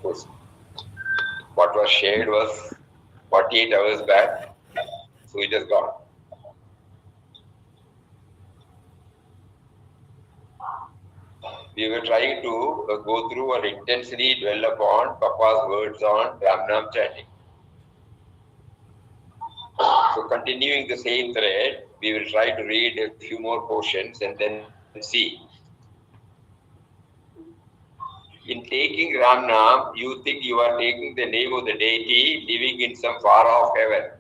Suppose what was shared was 48 hours back, so it has gone. We were trying to go through or intensely dwell upon Papa's words on Ram Nam chanting. So continuing the same thread, we will try to read a few more portions and then see. In taking Ram Nam, you think you are taking the name of the deity living in some far off heaven.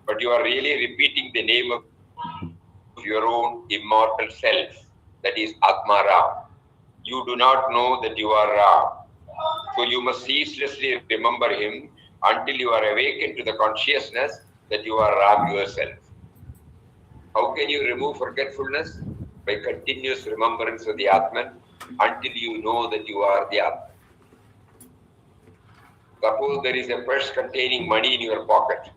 But you are really repeating the name of your own immortal self, that is Atma Ram. You do not know that you are Ram. So you must ceaselessly remember him until you are awakened to the consciousness that you are Ram yourself. How can you remove forgetfulness? By continuous remembrance of the Atman until you know that you are the Atman. Suppose there is a purse containing money in your pocket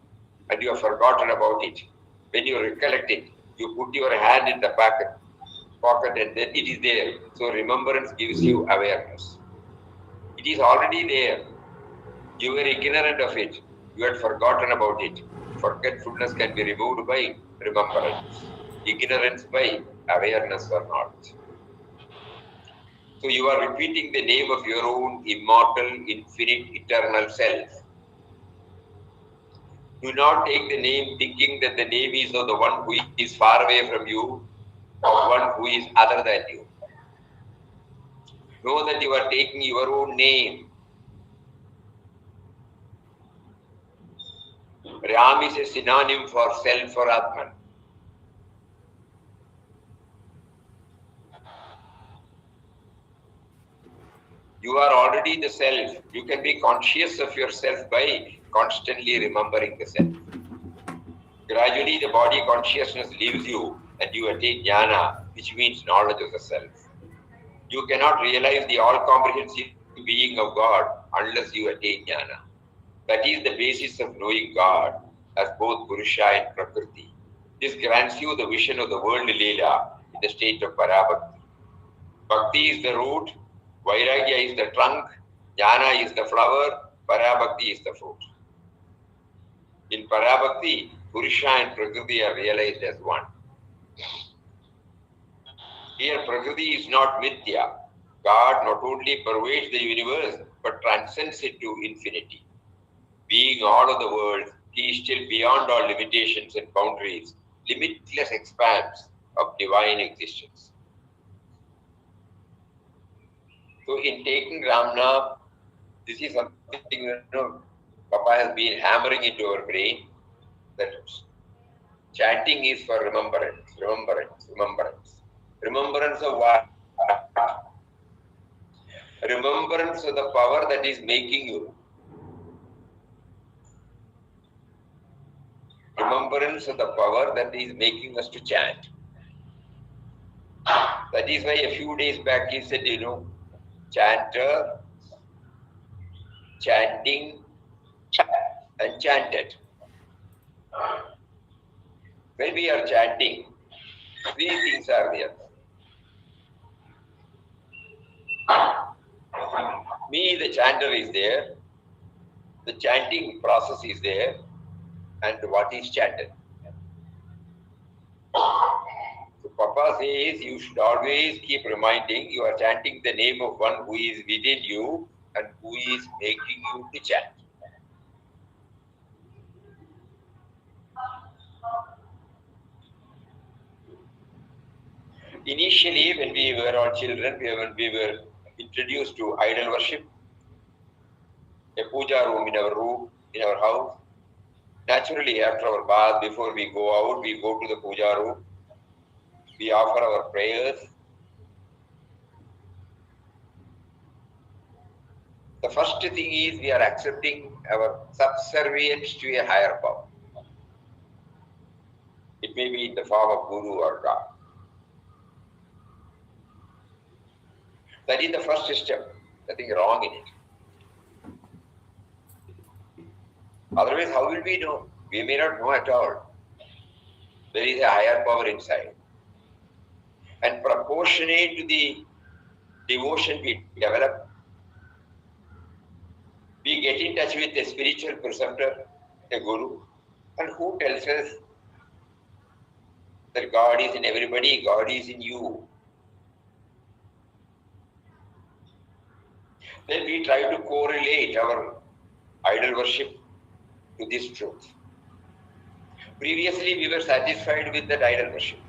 and you have forgotten about it. When you recollect it, you put your hand in the pocket and then it is there. So remembrance gives you awareness. It is already there. You were ignorant of it. You had forgotten about it. Forgetfulness can be removed by remembrance. Ignorance by awareness or knowledge. So you are repeating the name of your own immortal, infinite, eternal self. Do not take the name thinking that the name is of the one who is far away from you or one who is other than you. Know that you are taking your own name. Ram is a synonym for self or Atman. You are already the self. You can be conscious of yourself by constantly remembering the self. Gradually, the body consciousness leaves you and you attain jnana, which means knowledge of the self. You cannot realize the all-comprehensive being of God unless you attain jnana. That is the basis of knowing God as both Purusha and Prakriti. This grants you the vision of the world Leela in the state of Parabhakti. Bhakti is the root, Vairagya is the trunk, Jnana is the flower, Parabhakti is the fruit. In Parabhakti, Purusha and Prakriti are realized as one. Here, Prakriti is not Mithya. God not only pervades the universe, but transcends it to infinity. Being all of the world, he is still beyond all limitations and boundaries, limitless expanse of divine existence. So in taking Ramnam, this is something Papa has been hammering into our brain, that chanting is for remembrance. Remembrance of what? Remembrance of the power that is making you. Remembrance of the power that is making us to chant. That is why a few days back he said, chanter, chanting, and chanted. When we are chanting, three things are there. Me, the chanter, is there. The chanting process is there. And what is chanted. So Papa says you should always keep reminding you are chanting the name of one who is within you and who is making you to chant. Initially, when we were all children, when we were introduced to idol worship, a puja room in our house. Naturally, after our bath, before we go out, we go to the puja room. We offer our prayers. The first thing is we are accepting our subservience to a higher power. It may be in the form of Guru or God. That is the first step. Nothing wrong in it. Otherwise, how will we know? We may not know at all. There is a higher power inside. And proportionate to the devotion we develop, get in touch with a spiritual preceptor, a guru, and who tells us that God is in everybody, God is in you. Then we try to correlate our idol worship to this truth. Previously, we were satisfied with that idol worship,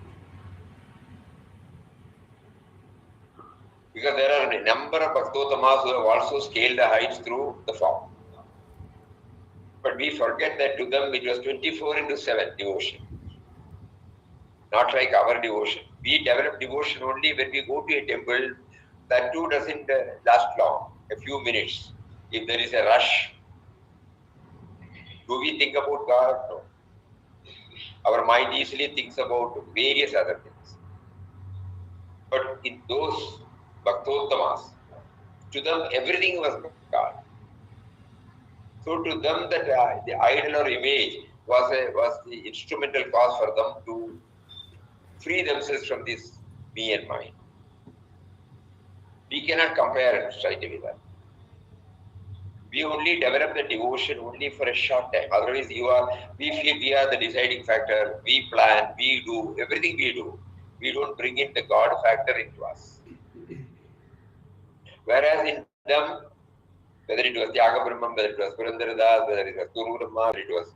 because there are a number of Bhaktotamas who have also scaled the heights through the form. But we forget that to them it was 24/7 devotion, not like our devotion. We develop devotion only when we go to a temple. That too doesn't last long, a few minutes. If there is a rush, do we think about God? No. Our mind easily thinks about various other things. But in those Bhaktotamas, to them everything was God. So to them that the idol or image was the instrumental cause for them to free themselves from this me and mine. We cannot compare straight with that. We only develop the devotion only for a short time. Otherwise, we feel we are the deciding factor. We plan, we do everything we do. We don't bring in the God factor into us. Whereas in them, whether it was Tyaga Brahman, whether it was Purandaradas, whether it was Guru Brahma, whether it was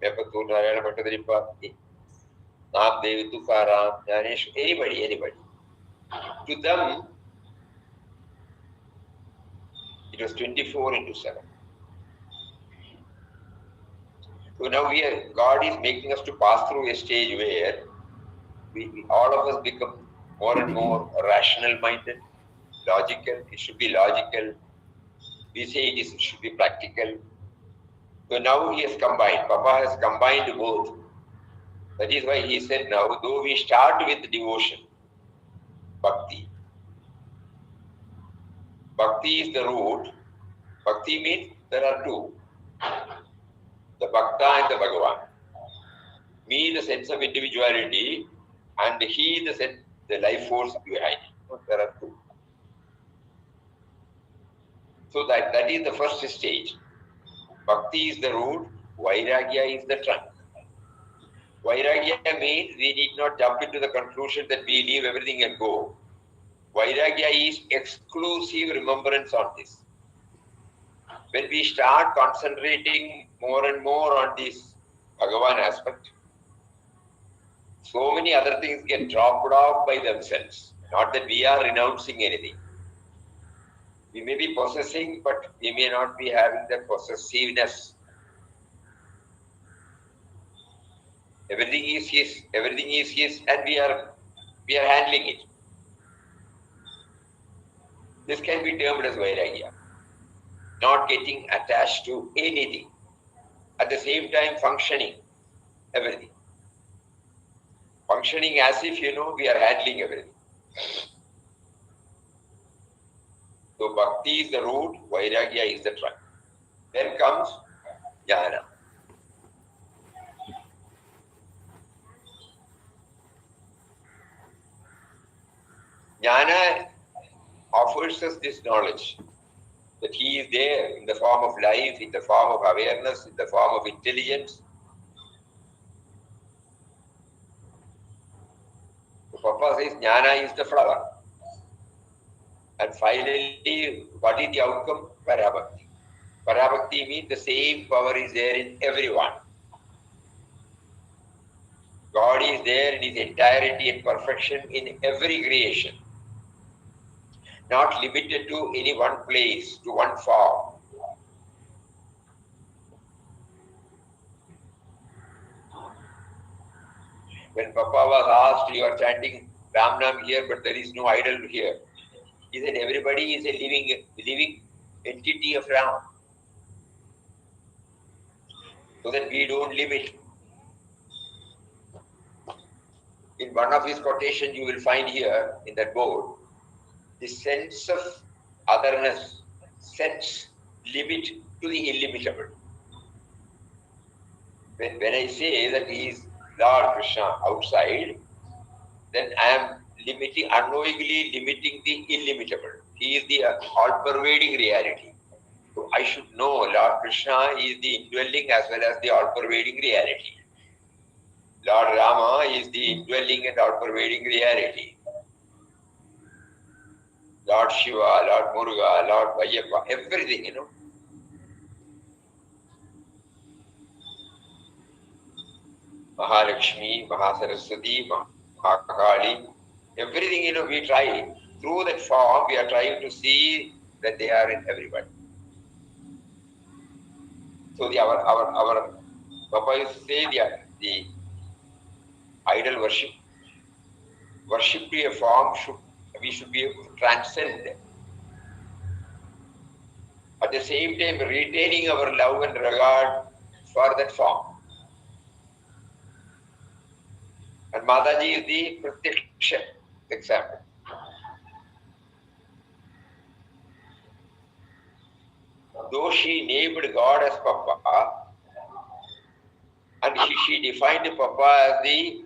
Mepatur Narayana Bhattadripa, Namdev, Tukaram, Jnanesh, anybody. To them, it was 24/7. So now God is making us to pass through a stage where all of us become more and more rational minded, logical. It should be logical. We say it should be practical. So now he has combined. Papa has combined both. That is why he said now, though we start with devotion, bhakti. Bhakti is the root. Bhakti means there are two. The Bhakta and the Bhagavan. Me, the sense of individuality, and he, the life force behind it. There are two. So that is the first stage. Bhakti is the root, Vairagya is the trunk. Vairagya means we need not jump into the conclusion that we leave everything and go. Vairagya is exclusive remembrance on this. When we start concentrating more and more on this Bhagavan aspect, so many other things get dropped off by themselves. Not that we are renouncing anything. We may be possessing, but we may not be having that possessiveness. Everything is his, and we are handling it. This can be termed as Vairagya. Not getting attached to anything. At the same time functioning everything. Functioning as if we are handling everything. So bhakti is the root, Vairagya is the trunk. Then comes jnana. Jnana offers us this knowledge that he is there in the form of life, in the form of awareness, in the form of intelligence. So Papa says jnana is the flower. And finally, what is the outcome? Parabhakti. Parabhakti means the same power is there in everyone. God is there in his entirety and perfection in every creation. Not limited to any one place, to one form. When Papa was asked, you are chanting Ram Nam here, but there is no idol here. He said, everybody is a living entity of Ram. So that we don't limit. In one of his quotations, you will find here in that board, the sense of otherness sets limit to the illimitable. When I say that he is Lord Krishna outside, then I am unknowingly limiting the illimitable. He is the all-pervading reality. So I should know Lord Krishna is the indwelling as well as the all-pervading reality. Lord Rama is the indwelling and all-pervading reality. Lord Shiva, Lord Muruga, Lord Vayappa, everything, Mahalakshmi, Mahasaraswati, Mahakali, everything, we try. Through that form, we are trying to see that they are in everybody. So our Papa used to say the idol worship to a form we should be able to transcend. At the same time, retaining our love and regard for that form. And Mataji is the Pratyaksha example. Though she named God as Papa, and she defined Papa as the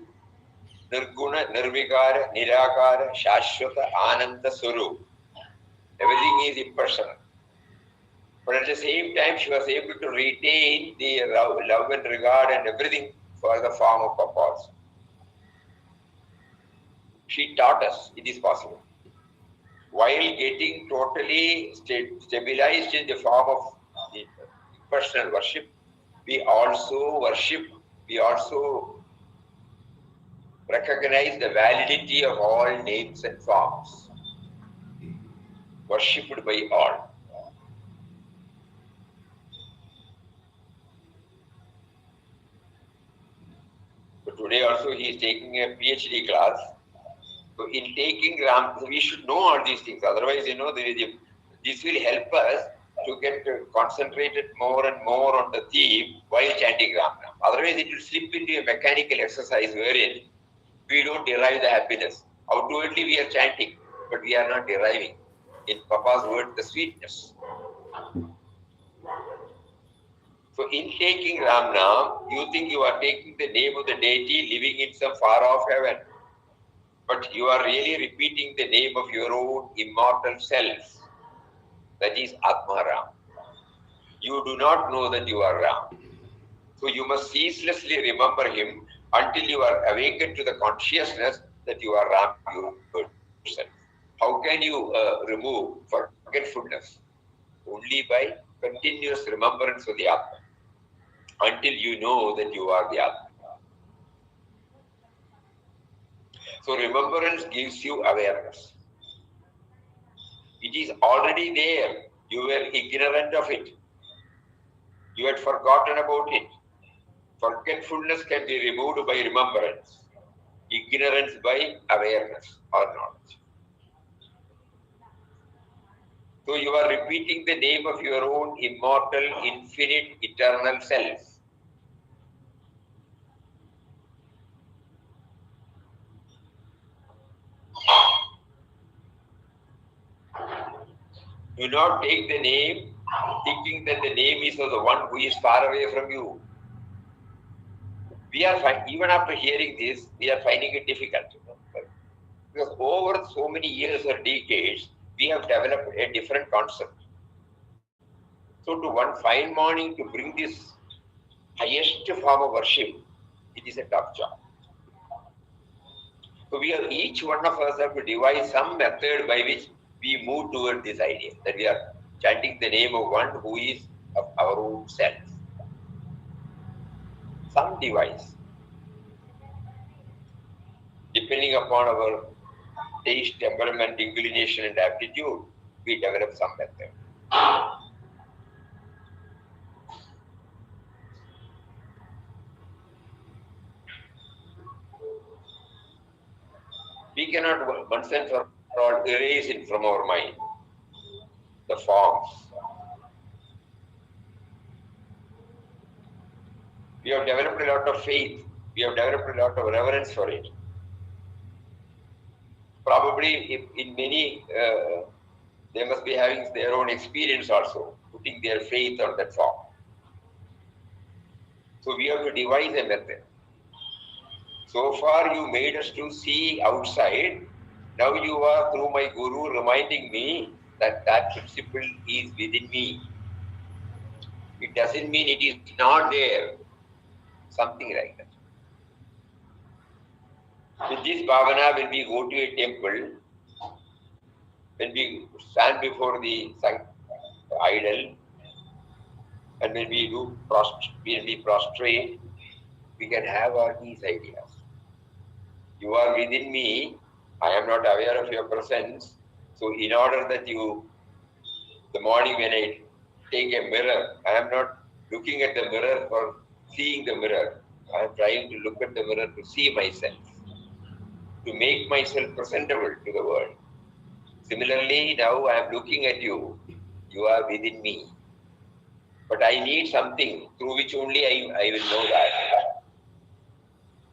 Nirguna, Nirvikara, Nirakara, Shashwata, Ananda Swarup. Everything is impersonal. But at the same time, she was able to retain the love and regard and everything for the form of Papa also. She taught us it is possible. While getting totally stabilized in the form of the personal worship, we also recognize the validity of all names and forms, worshipped by all. So today also he is taking a PhD class. So in taking Ram, we should know all these things. Otherwise, this will help us to get concentrated more and more on the theme while chanting Ram. Otherwise, it will slip into a mechanical exercise wherein we don't derive the happiness. Outwardly, we are chanting, but we are not deriving, in Papa's word, the sweetness. So in taking Ram Nam, you think you are taking the name of the deity living in some far-off heaven. But you are really repeating the name of your own immortal self. That is Atma Ram. You do not know that you are Ram. So you must ceaselessly remember him until you are awakened to the consciousness that you are Ram yourself. How can you remove forgetfulness? Only by continuous remembrance of the Atma. Until you know that you are the Atma. So remembrance gives you awareness. It is already there. You were ignorant of it. You had forgotten about it. Forgetfulness can be removed by remembrance. Ignorance by awareness or knowledge. So you are repeating the name of your own immortal, infinite, eternal self. Do not take the name thinking that the name is of the one who is far away from you. We are even after hearing this, we are finding it difficult. Because over so many years or decades, we have developed a different concept. So to one fine morning to bring this highest form of worship, it is a tough job. So each one of us have to devise some method by which we move toward this idea that we are chanting the name of one who is of our own self. Some device. Depending upon our taste, temperament, inclination, and aptitude, we develop some method. We cannot once and for all erase it from our mind, the forms. We have developed a lot of faith. We have developed a lot of reverence for it. Probably in many, they must be having their own experience also, putting their faith on that form. So we have to devise a method. So far you made us to see outside. Now you are, through my Guru, reminding me that that principle is within me. It doesn't mean it is not there. Something like that. With this bhavana, when we go to a temple, when we stand before the idol, and when we prostrate, we can have all these ideas. You are within me. I am not aware of your presence. So, in order that the morning when I take a mirror, I am not looking at the mirror for seeing the mirror. I am trying to look at the mirror to see myself, to make myself presentable to the world. Similarly, now I am looking at you. You are within me. But I need something through which only I will know that.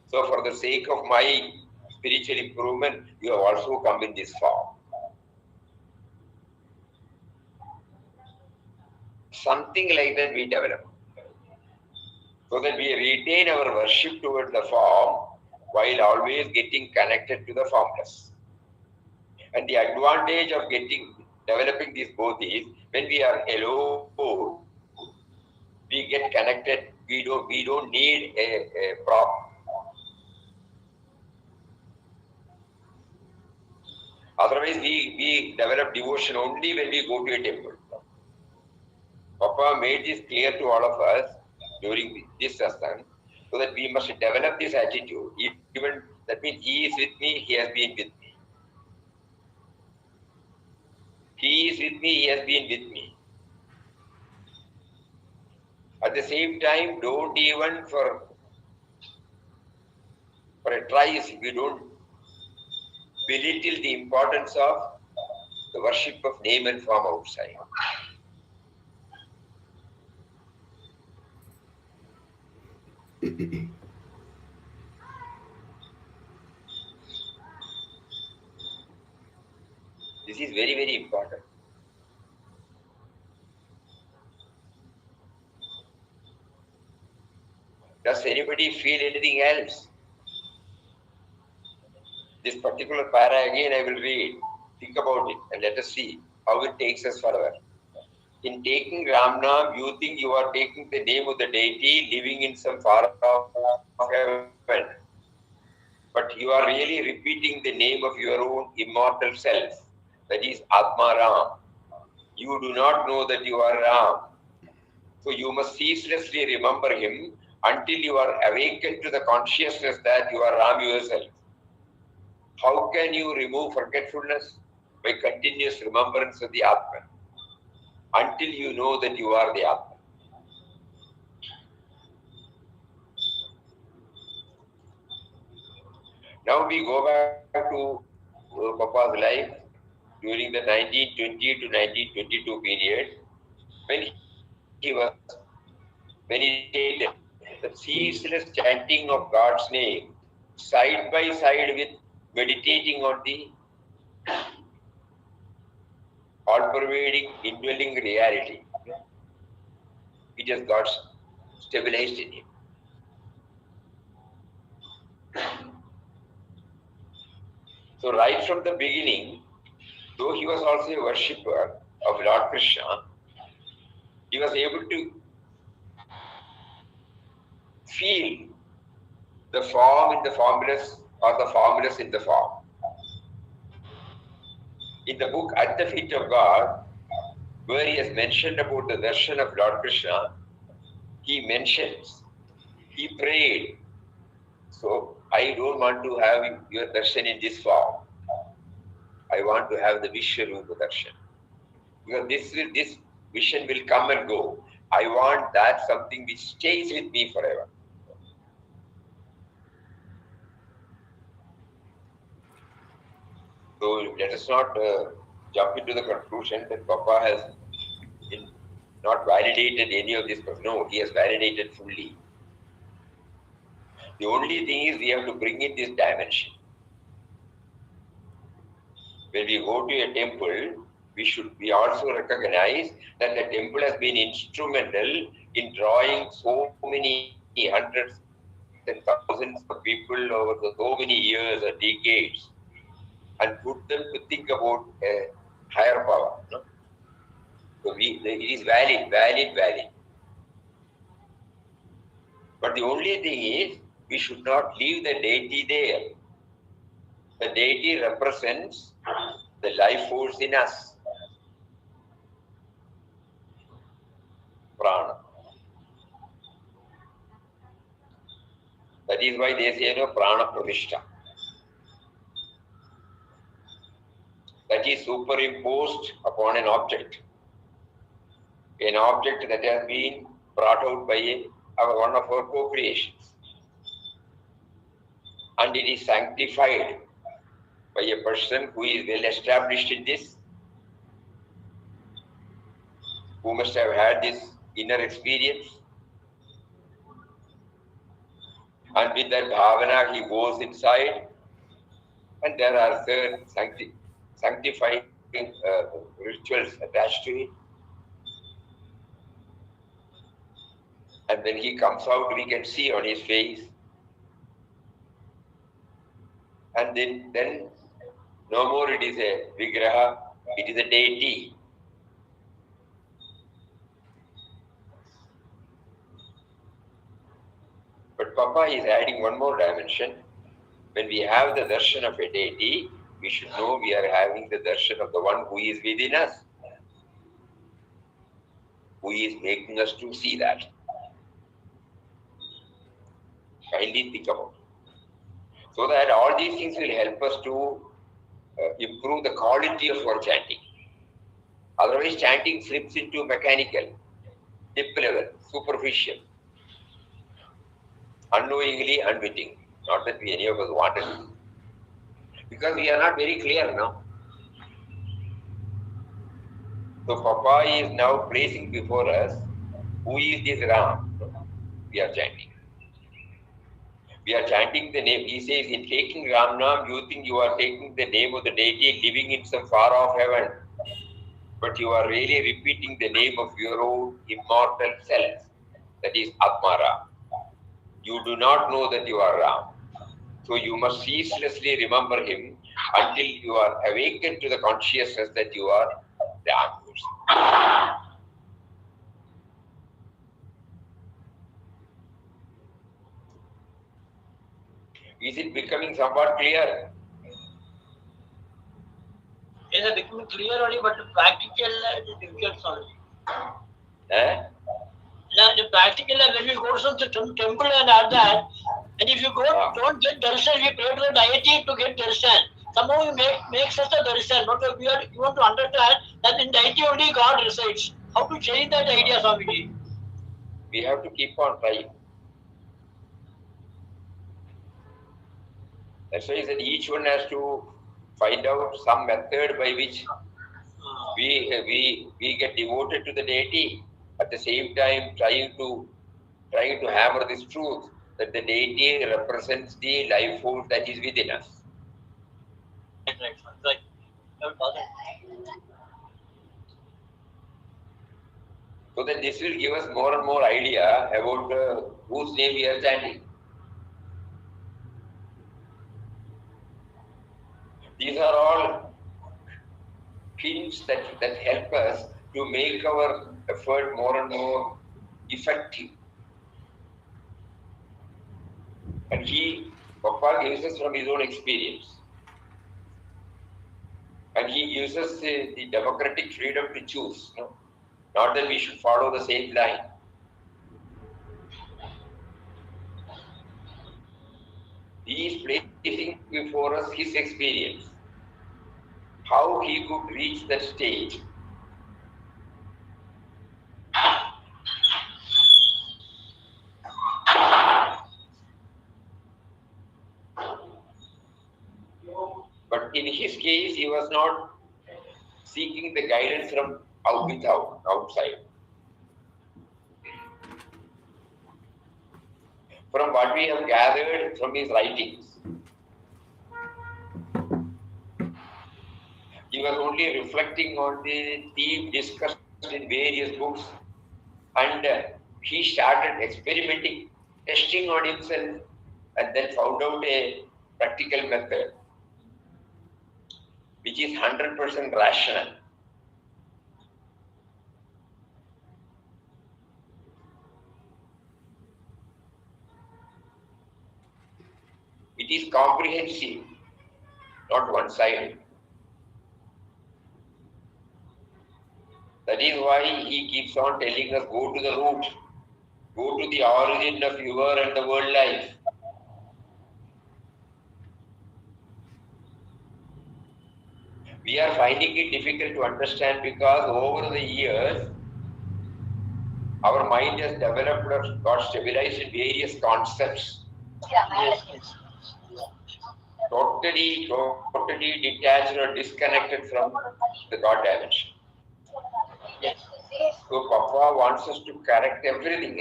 So for the sake of my spiritual improvement, you have also come in this form. Something like that we develop. So that we retain our worship towards the form while always getting connected to the formless. And the advantage of developing this both is when we are alone, we get connected. We don't need a prop. Otherwise, we develop devotion only when we go to a temple. Papa made this clear to all of us during this satsang, so that we must develop this attitude. Even that means he is with me, he has been with me. He is with me, he has been with me. At the same time, don't even for a try, we don't belittle the importance of the worship of name and form outside. This is very, very important. Does anybody feel anything else? This particular para again I will read. Think about it and let us see how it takes us further. In taking Ram Nam, you think you are taking the name of the deity living in some far off heaven. But you are really repeating the name of your own immortal self. That is Atma Ram. You do not know that you are Ram. So you must ceaselessly remember him until you are awakened to the consciousness that you are Ram yourself. How can you remove forgetfulness? By continuous remembrance of the Atman. Until you know that you are the Atman. Now we go back to Papa's life during the 1920 to 1922 period, when he stated the ceaseless chanting of God's name side by side with meditating on the all-pervading, indwelling reality. It has got stabilized in him. So right from the beginning, though he was also a worshipper of Lord Krishna, he was able to feel the form in the formless or the formless in the form. In the book At the Feet of God, where he has mentioned about the darshan of Lord Krishna, he mentions, he prayed, so I don't want to have your darshan in this form. I want to have the Vishwarupa darshan. Because this vision will come and go. I want that something which stays with me forever. So let us not jump into the conclusion that Papa has not validated any of this. No, he has validated fully. The only thing is we have to bring in this dimension. When we go to a temple, we also recognize that the temple has been instrumental in drawing so many hundreds and thousands of people over so many years or decades, and put them to think about a higher power. No? So it is valid. But the only thing is, we should not leave the deity there. The deity represents the life force in us, prana. That is why they say, prana pratishta. That is superimposed upon an object. An object that has been brought out by one of our co-creations. And it is sanctified by a person who is well established in this, who must have had this inner experience. And with that bhavana, he goes inside, and there are certain sanctifying rituals attached to it. And when he comes out, we can see on his face. And then no more it is a vigraha, it is a deity. But Papa is adding one more dimension. When we have the darshan of a deity, we should know we are having the darshan of the one who is within us, who is making us to see that. Kindly think about it. So that all these things will help us to improve the quality of our chanting. Otherwise, chanting slips into mechanical, dip level, superficial, unknowingly, unwittingly. Not that any of us wanted to. Because we are not very clear now. So Papa is now placing before us who is this Ram. We are chanting. We are chanting the name. He says, in taking Ram Nam, you think you are taking the name of the deity living in some far off heaven. But you are really repeating the name of your own immortal self. That is Atmara. You do not know that you are Ram. So you must ceaselessly remember him until you are awakened to the consciousness that you are Ram. Is it becoming somewhat clear? It is becoming clear only, but the practical is difficult only. The practical, when we go to some temple and all that, and if you don't get darshan, we pray to the deity to get darshan. Somehow you make such a darshan, but you want to understand that in deity only God resides. How to change that idea, Swamiji? We have to keep on trying. That's why that each one has to find out some method by which we get devoted to the deity. At the same time, trying to hammer this truth that the deity represents the life force that is within us. Right. So that this will give us more and more idea about whose name we are chanting. These are all hints that help us to make our effort more and more effective. And Papa gives us from his own experience. And he gives us the democratic freedom to choose. Not that we should follow the same line. He is placing before us his experience. How he could reach that stage. But in his case, he was not seeking the guidance from outside. From what we have gathered from his writings, he was only reflecting on the theme discussed in various books, and he started experimenting, testing on himself, and then found out a practical method which is 100% rational. It is comprehensive, not one-sided. That is why he keeps on telling us, go to the root, go to the origin of your and the world life. We are finding it difficult to understand because over the years, our mind has developed or got stabilized in various concepts. Yes. Totally detached or disconnected from the God dimension. Yes. So Papa wants us to correct everything,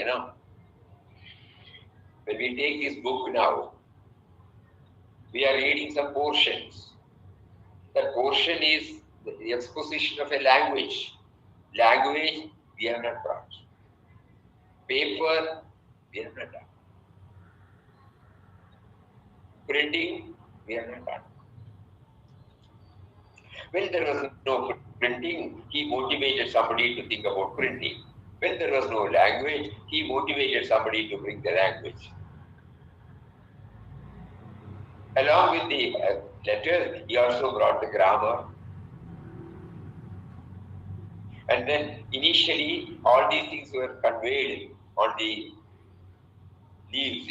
When we take this book now, we are reading some portions. That portion is the exposition of a language. Language we have not brought. Paper we have not done. Printing we have not done. When there was no printing, he motivated somebody to think about printing. When there was no language, he motivated somebody to bring the language. Along with the letters, he also brought the grammar. And then initially, all these things were conveyed on the leaves,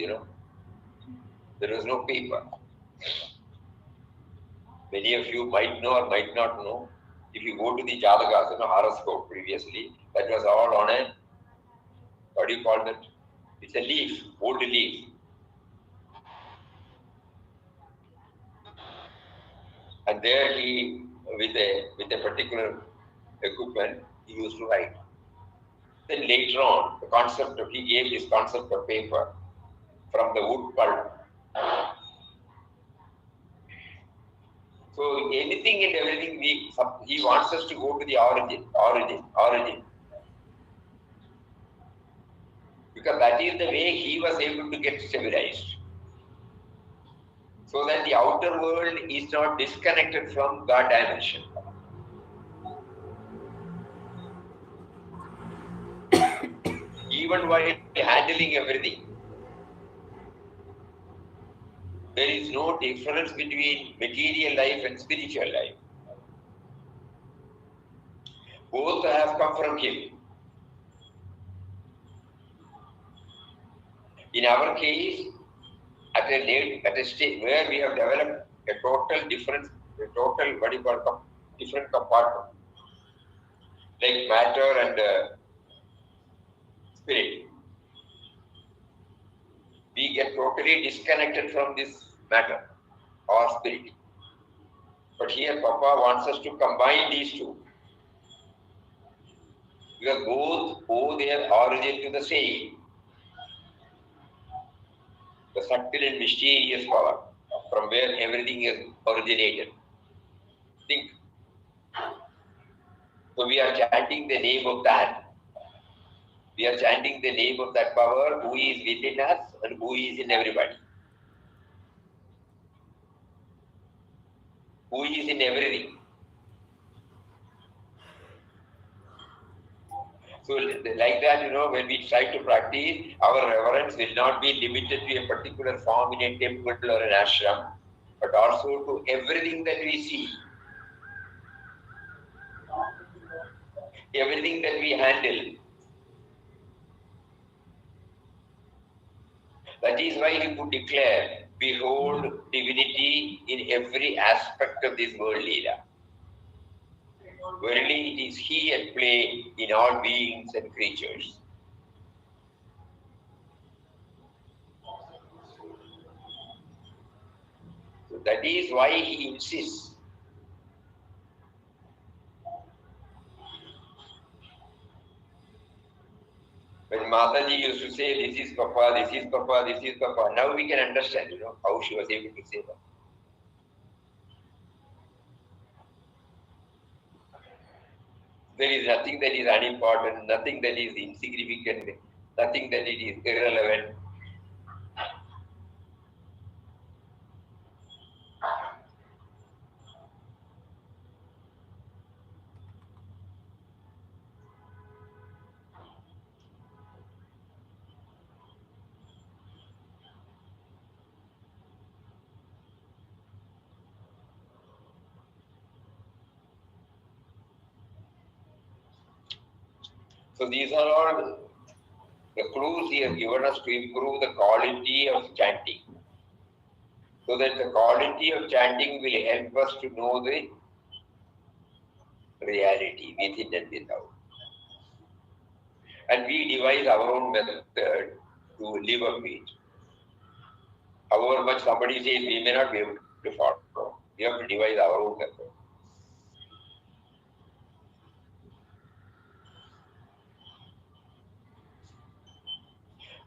There was no paper. Many of you might know or might not know. If you go to the Jatakas, horoscope previously, that was all on a, what do you call that? It's a leaf, old leaf. And there he, with a particular equipment, he used to write. Then later on, he gave this concept of paper from the wood pulp. So anything and everything, he wants us to go to the origin. Because that is the way he was able to get stabilized. So that the outer world is not disconnected from God dimension. Even while handling everything, there is no difference between material life and spiritual life. Both have come from him. In our case, at a stage where we have developed a total different compartment, like matter and spirit. We get totally disconnected from this matter or spirit. But here Papa wants us to combine these two. Because both owe their origin to the same. The subtle and mysterious power from where everything is originated. Think. So we are chanting the name of that. We are chanting the name of that power who is within us and who is in everybody. Who is in everything. So like that, when we try to practice, our reverence will not be limited to a particular form in a temple or an ashram, but also to everything that we see. Everything that we handle. That is why he could declare, behold divinity in every aspect of this world, Leela. Verily it is he at play in all beings and creatures. So that is why he insists. When Mataji used to say, this is Papa, this is Papa, this is Papa, now we can understand, how she was able to say that. There is nothing that is unimportant, nothing that is insignificant, nothing that it is irrelevant. So these are all the clues he has given us to improve the quality of chanting. So that the quality of chanting will help us to know the reality within and without. And we devise our own method to live up to it. However much somebody says, we may not be able to follow. We have to devise our own method.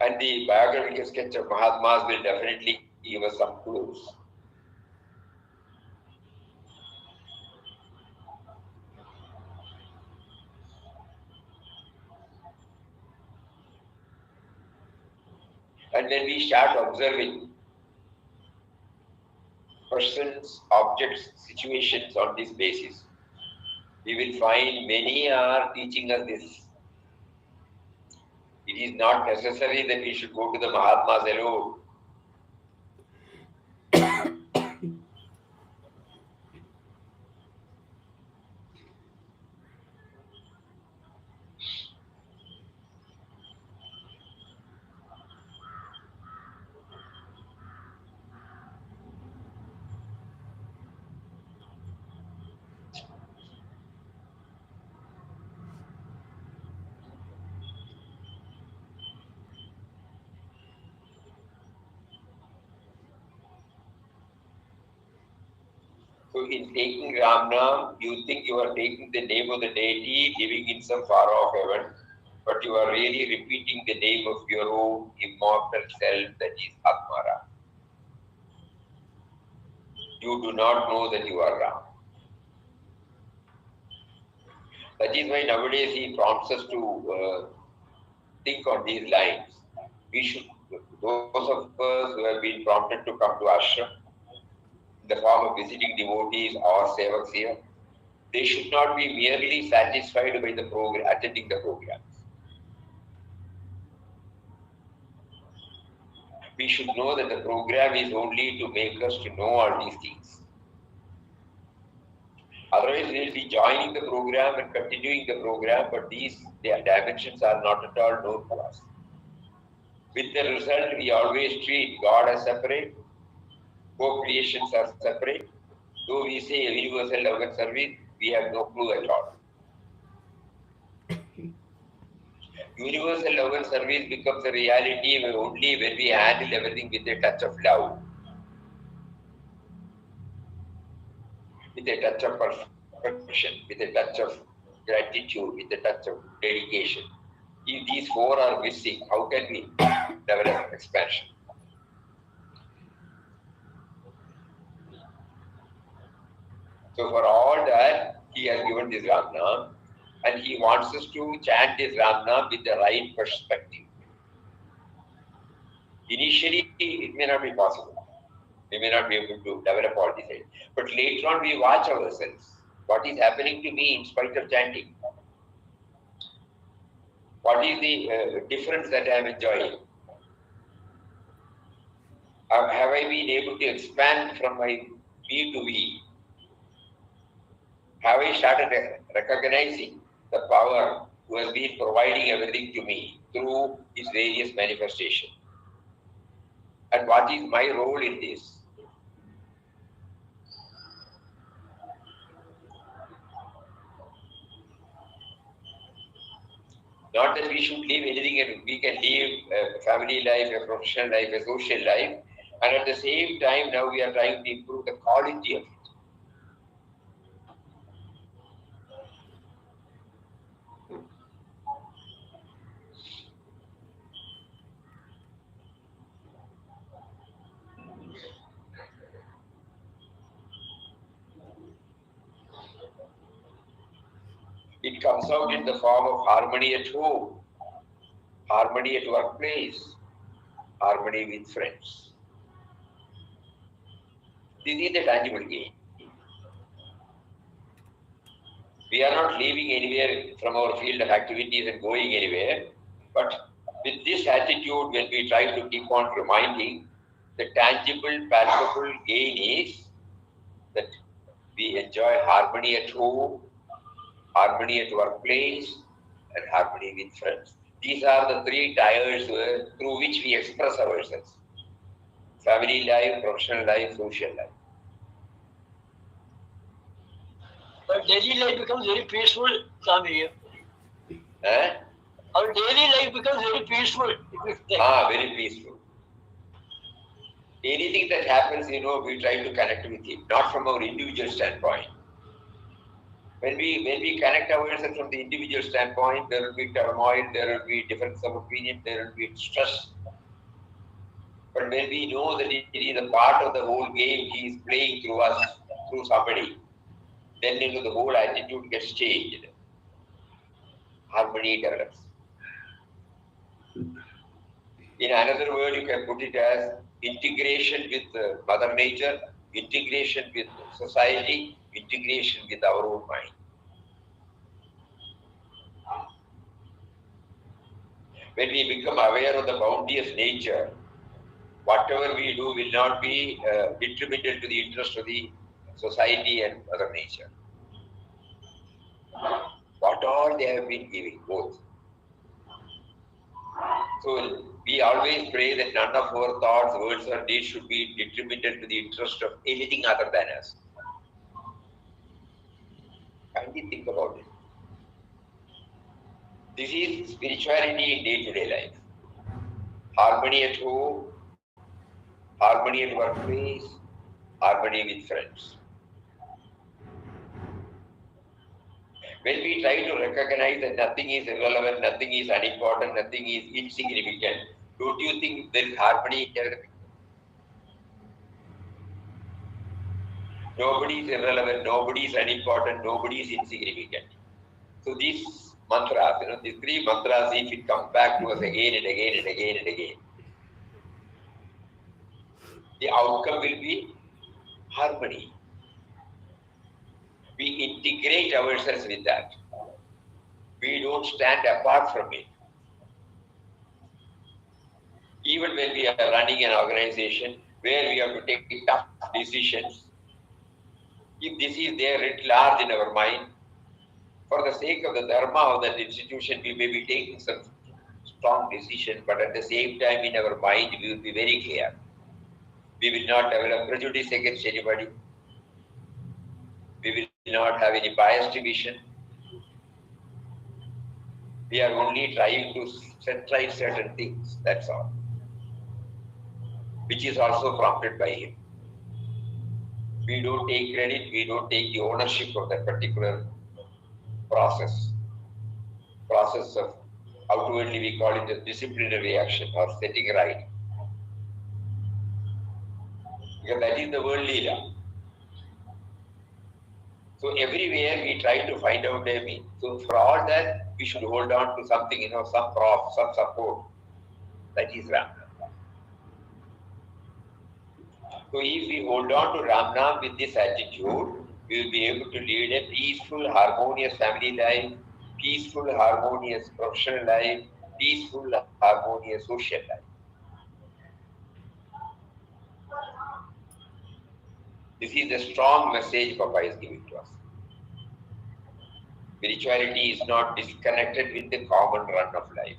And the biographical sketch of Mahatmas will definitely give us some clues. And when we start observing persons, objects, situations on this basis, we will find many are teaching us this. It is not necessary that we should go to the Mahatmas alone. So in taking Ram Nam, you think you are taking the name of the deity living in some far off heaven, but you are really repeating the name of your own immortal self, that is Atmara. You do not know that you are Ram. That is why nowadays he prompts us to think on these lines. We should, those of us who have been prompted to come to ashram in the form of visiting devotees or sevaks here, they should not be merely satisfied by the program, attending the programs. We should know that the program is only to make us to know all these things. Otherwise, we will be joining the program and continuing the program, but these dimensions are not at all known to us. With the result, we always treat God as separate, co-creations are separate. Though we say universal love and service, we have no clue at all. Universal love and service becomes a reality only when we handle everything with a touch of love, with a touch of perfection, with a touch of gratitude, with a touch of dedication. If these four are missing, how can we develop expansion? So for all that, he has given this Ram Nam, and he wants us to chant this Ram Nam with the right perspective. Initially, it may not be possible. We may not be able to develop all these things. But later on, we watch ourselves. What is happening to me in spite of chanting? What is the difference that I am enjoying? Have I been able to expand from my me to we? Have I started recognizing the power who has been providing everything to me through his various manifestations? And what is my role in this? Not that we should leave anything, and we can live a family life, a professional life, a social life, and at the same time, now we are trying to improve the quality of it. It comes out in the form of harmony at home, harmony at workplace, harmony with friends. This is the tangible gain. We are not leaving anywhere from our field of activities and going anywhere, but with this attitude, when we try to keep on reminding, the tangible, palpable gain is that we enjoy harmony at home, harmony at workplace, and harmony with friends. These are the three tires through which we express ourselves. Family life, professional life, social life. But daily life becomes very peaceful, Swami. Eh? Our daily life becomes very peaceful. Very peaceful. Anything that happens, we try to connect with it, not from our individual standpoint. When we connect ourselves from the individual standpoint, there will be turmoil, there will be difference of opinion, there will be stress. But when we know that it is a part of the whole game, he is playing through us, through somebody, then the whole attitude gets changed. Harmony develops. In another word, you can put it as integration with Mother Nature, integration with society, integration with our own mind. When we become aware of the bounteous nature, whatever we do will not be detrimental to the interest of the society and Mother Nature. What all they have been giving, both. So we always pray that none of our thoughts, words, or deeds should be detrimental to the interest of anything other than us. Kindly think about it. This is spirituality in day-to-day life. Harmony at home, harmony at workplace, harmony with friends. When we try to recognize that nothing is irrelevant, nothing is unimportant, nothing is insignificant, don't you think there is harmony in everything? Nobody is irrelevant, nobody is unimportant, nobody is insignificant. So these mantras, these three mantras, if it comes back to us again and again and again and again, the outcome will be harmony. We integrate ourselves with that. We don't stand apart from it. Even when we are running an organization where we have to take tough decisions, if this is there writ large in our mind, for the sake of the dharma of that institution, we may be taking some strong decision, but at the same time in our mind, we will be very clear. We will not develop prejudice against anybody. We will not have any biased vision. We are only trying to centralize certain things, that's all, which is also prompted by him. We don't take credit, we don't take the ownership of that particular process of outwardly we call it a disciplinary action or setting right. Because that is the world leela. So everywhere we try to find out a mean. So for all that, we should hold on to something, some prop, some support. That is Ram. So if we hold on to Ram Nam with this attitude, we will be able to lead a peaceful, harmonious family life, peaceful, harmonious professional life, peaceful, harmonious social life. This is the strong message Papa is giving to us. Spirituality is not disconnected with the common run of life.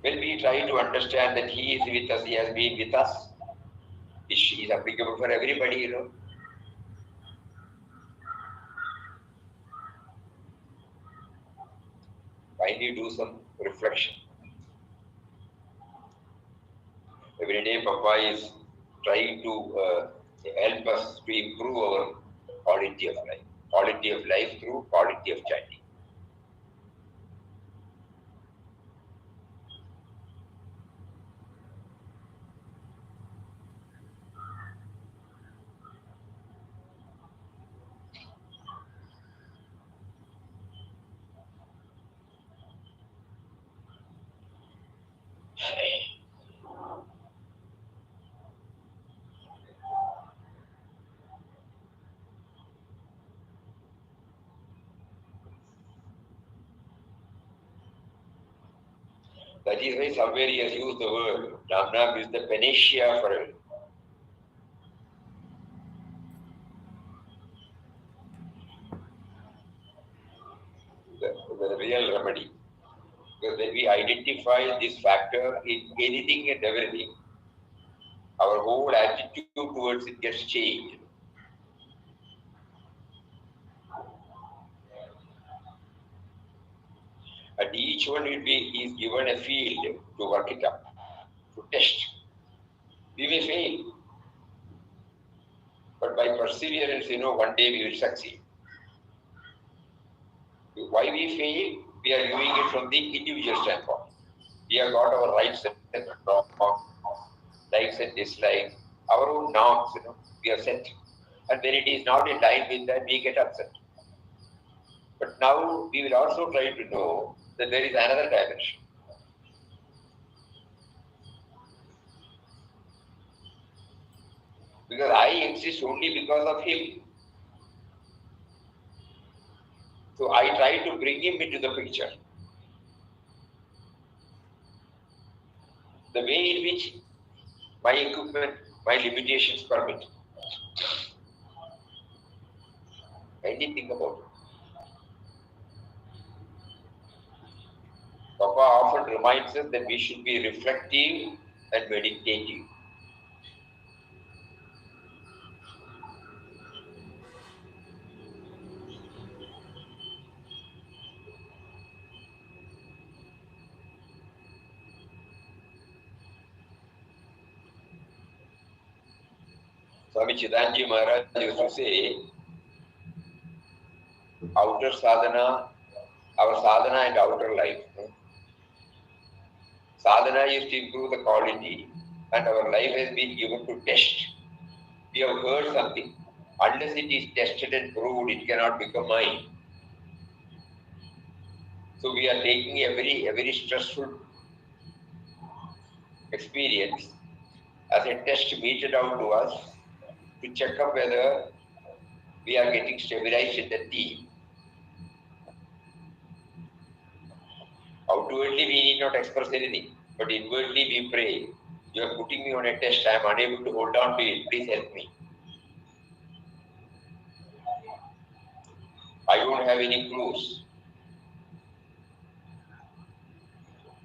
When we try to understand that He is with us, He has been with us, it is applicable for everybody, Finally, do some reflection. Every day, Papa is trying to help us to improve our quality of life. Quality of life through quality of chanting. That is why somewhere he has used the word. Nam Nam is the panacea for it. the real remedy. Because when we identify this factor in anything and everything, our whole attitude towards it gets changed. And each one is given a field to work it up, to test. We may fail, but by perseverance, one day we will succeed. Why we fail? We are viewing it from the individual standpoint. We have got our rights and wrongs, likes and dislikes, our own norms, we have set. And when it is not in line with that, we get upset. But now we will also try to know that there is another dimension. Because I exist only because of him. So I try to bring him into the picture. The way in which my equipment, my limitations permit. Kindly think about it. Papa often reminds us that we should be reflective and meditative. Swami Chidanji Maharaj used to say, outer sadhana, our sadhana and outer life. Sadhana is to improve the quality, and our life has been given to test. We have heard something. Unless it is tested and proved, it cannot become mine. So we are taking a very stressful experience as a test meted out to us to check up whether we are getting stabilized in the tea. Outwardly, we need not express anything, but inwardly we pray. You are putting me on a test. I am unable to hold on to it. Please help me. I don't have any clues.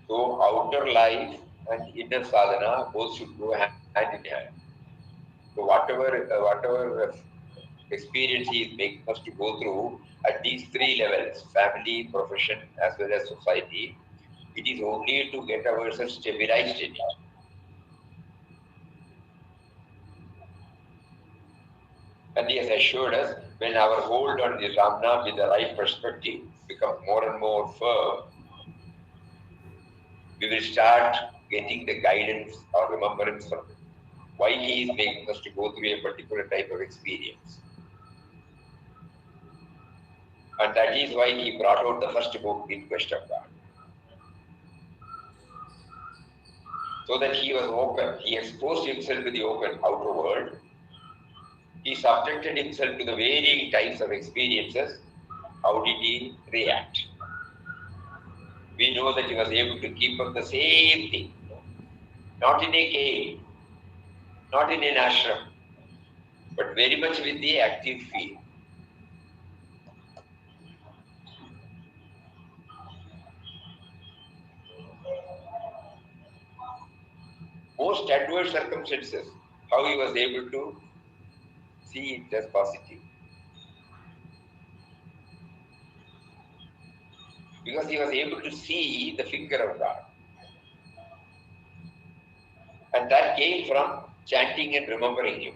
So outer life and inner sadhana both should go hand in hand. So whatever experience he is making us to go through at these three levels, family, profession, as well as society, it is only to get ourselves stabilized in it. And he has assured us when our hold on the Ramna with the right perspective becomes more and more firm, we will start getting the guidance or remembrance from him. Why he is making us to go through a particular type of experience. And that is why he brought out the first book, In Quest of God. So that he was open, he exposed himself to the open outer world. He subjected himself to the varying types of experiences. How did he react? We know that he was able to keep up the same thing. Not in a cave, not in an ashram, but very much with the active field. Most adverse circumstances, how he was able to see it as positive. Because he was able to see the finger of God. And that came from chanting and remembering him.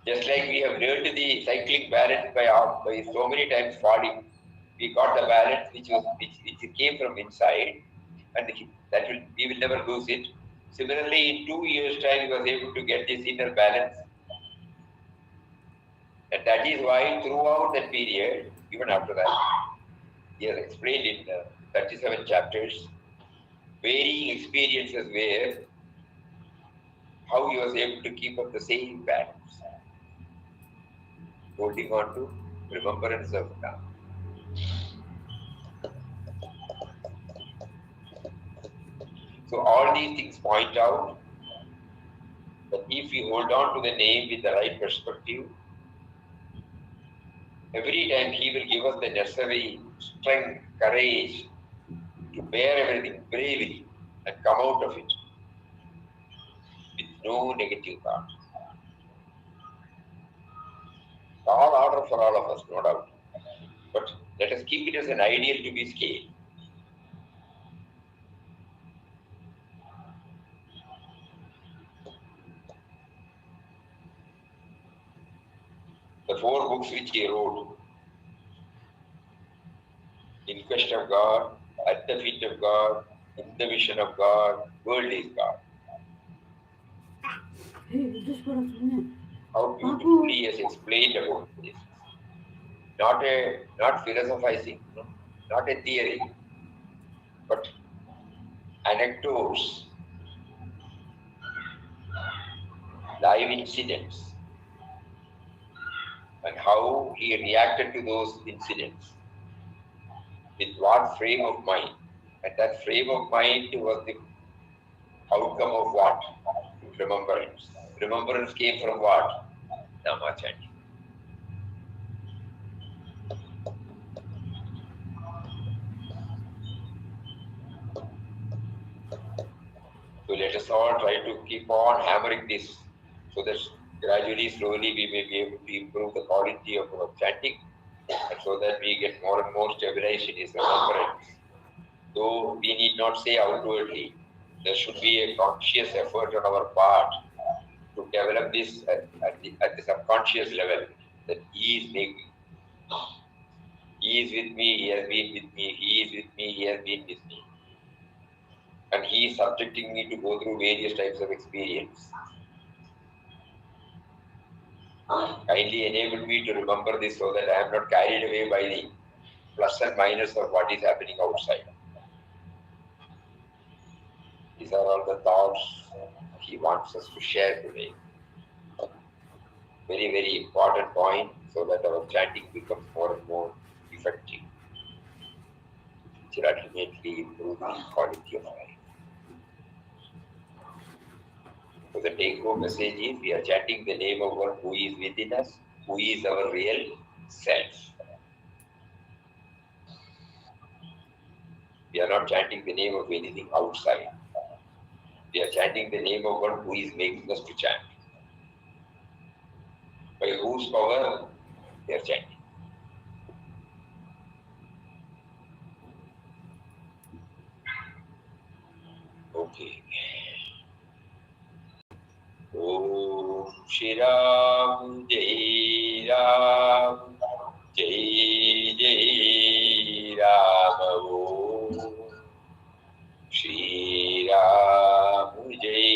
Just like we have learned the cyclic balance by so many times falling, we got the balance which came from inside, and we will never lose it. Similarly, in 2 years' time, he was able to get this inner balance, and that is why throughout that period, even after that, he has explained in 37 chapters, varying experiences where how he was able to keep up the same balance, holding on to remembrance of God. So all these things point out that if we hold on to the name with the right perspective, Every time He will give us the necessary strength, courage to bear everything bravely and come out of it with no negative thought. All order for all of us, no doubt. But let us keep it as an ideal to be scaled. The 4 books which he wrote, In Quest of God, At the Feet of God, In the Vision of God, World is God. How beautifully he has explained about this. Not philosophizing, no? Not a theory, but anecdotes, live incidents, and how he reacted to those incidents, with what frame of mind. And that frame of mind was the outcome of what? Remembrance. Remembrance came from what? Nama chanting. So let us all try to keep on hammering this so that gradually, slowly we may be able to improve the quality of our chanting and so that we get more and more stabilized in his remembrance. Though we need not say outwardly, there should be a conscious effort on our part to develop this at the subconscious level that he is making. He is with me, he has been with me, he is with me, he has been with me. And he is subjecting me to go through various types of experience. Kindly enable me to remember this so that I am not carried away by the plus and minus of what is happening outside. These are all the thoughts he wants us to share today. Very, very important point so that our chanting becomes more and more effective, which will ultimately improve the quality of life. So the take-home message is we are chanting the name of one who is within us, who is our real self. We are not chanting the name of anything outside. We are chanting the name of one who is making us to chant. By whose power we are chanting. Okay. Om Shri Ram Jai Ram Jai Jai Ram Om Shri Ram Jai